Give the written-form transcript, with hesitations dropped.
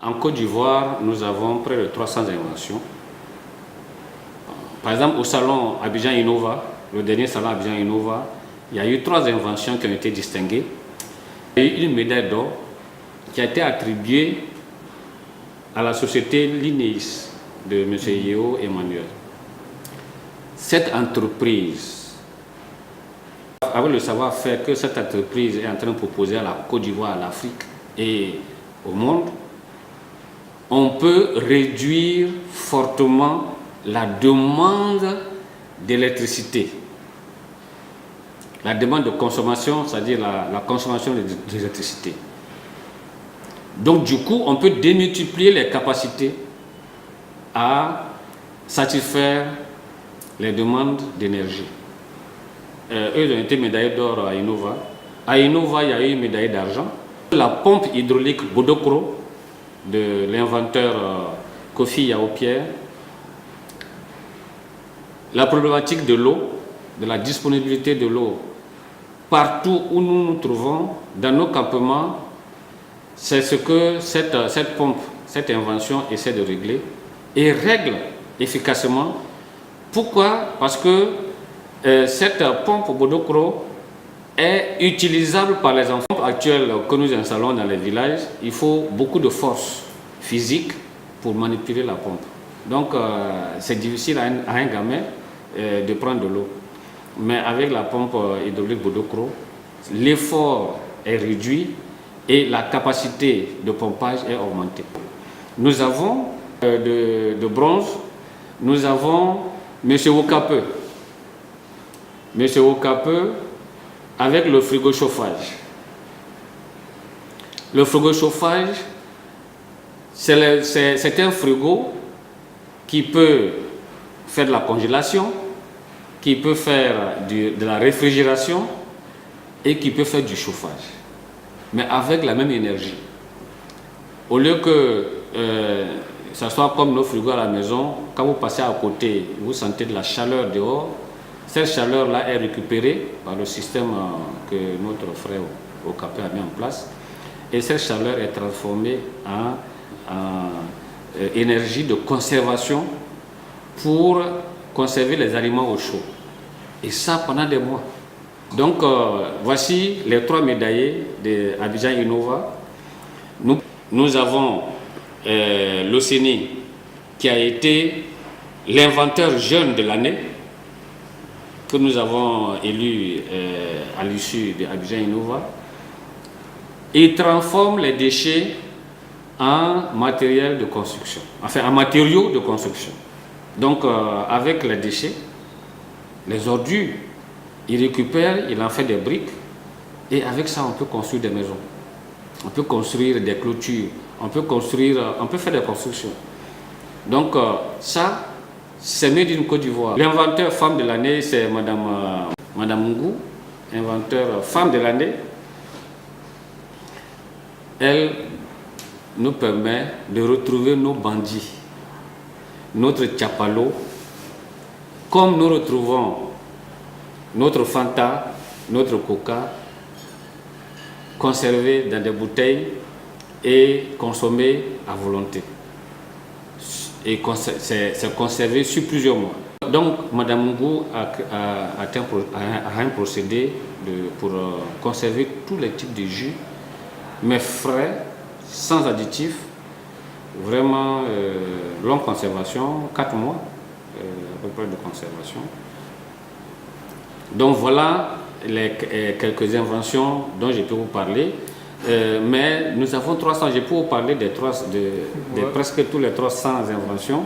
En Côte d'Ivoire, nous avons près de 300 inventions. Par exemple, au salon Abidjan Innova, le dernier salon Abidjan Innova, il y a eu 3 inventions qui ont été distinguées. Il y a eu une médaille d'or qui a été attribuée à la société Lineis de M. Yeo Emmanuel. Cette entreprise, avec le savoir-faire que cette entreprise est en train de proposer à la Côte d'Ivoire, à l'Afrique et au monde, on peut réduire fortement la demande d'électricité. La demande de consommation, c'est-à-dire la consommation d'électricité. Donc du coup, on peut démultiplier les capacités à satisfaire les demandes d'énergie. Eux, ils ont été médaillés d'or à Innova. À Innova, il y a eu une médaille d'argent. La pompe hydraulique Bodokro de l'inventeur Kofi Yaopierre. La problématique de l'eau, de la disponibilité de l'eau, partout où nous nous trouvons, dans nos campements, c'est ce que cette pompe, cette invention essaie de régler et règle efficacement. Pourquoi? Parce que cette pompe Bodokro est utilisable par les enfants actuels que nous installons dans les villages. Il faut beaucoup de force physique pour manipuler la pompe. Donc c'est difficile à un gamin de prendre de l'eau. Mais avec la pompe hydraulique Bodokro, l'effort est réduit et la capacité de pompage est augmentée. Nous avons de bronze, nous avons M. Okape. M. Okape avec le frigo chauffage. Le frigo chauffage, c'est un frigo qui peut faire de la congélation, qui peut faire de la réfrigération et qui peut faire du chauffage, mais avec la même énergie. Au lieu que ça soit comme nos frigos à la maison, quand vous passez à côté, vous sentez de la chaleur dehors, cette chaleur-là est récupérée par le système que notre frère Okape a mis en place, et cette chaleur est transformée en énergie de conservation pour conserver les aliments au chaud. Et ça pendant des mois. Donc voici les 3 médaillés de Abidjan Innova. Nous avons l'Océnie qui a été l'inventeur jeune de l'année que nous avons élu à l'issue de Abidjan Innova. Il transforme les déchets en matériel de construction, enfin en matériaux de construction. Donc avec les déchets, les ordures, il récupère, il en fait des briques et avec ça on peut construire des maisons, on peut construire des clôtures, on peut faire des constructions. Donc ça, c'est Made in Côte d'Ivoire. L'inventeur femme de l'année, c'est Madame Ngou, inventeur femme de l'année. Elle nous permet de retrouver nos bandits, notre tchapalo, comme nous retrouvons notre Fanta, notre Coca, conservés dans des bouteilles et consommés à volonté. Et c'est conservé sur plusieurs mois. Donc, Madame Ngou a un procédé pour conserver tous les types de jus, mais frais, sans additifs, vraiment longue conservation, 4 mois à peu près de conservation. Donc voilà quelques inventions dont je peux vous parler. Mais nous avons 300, je peux vous parler de presque tous les 300 inventions.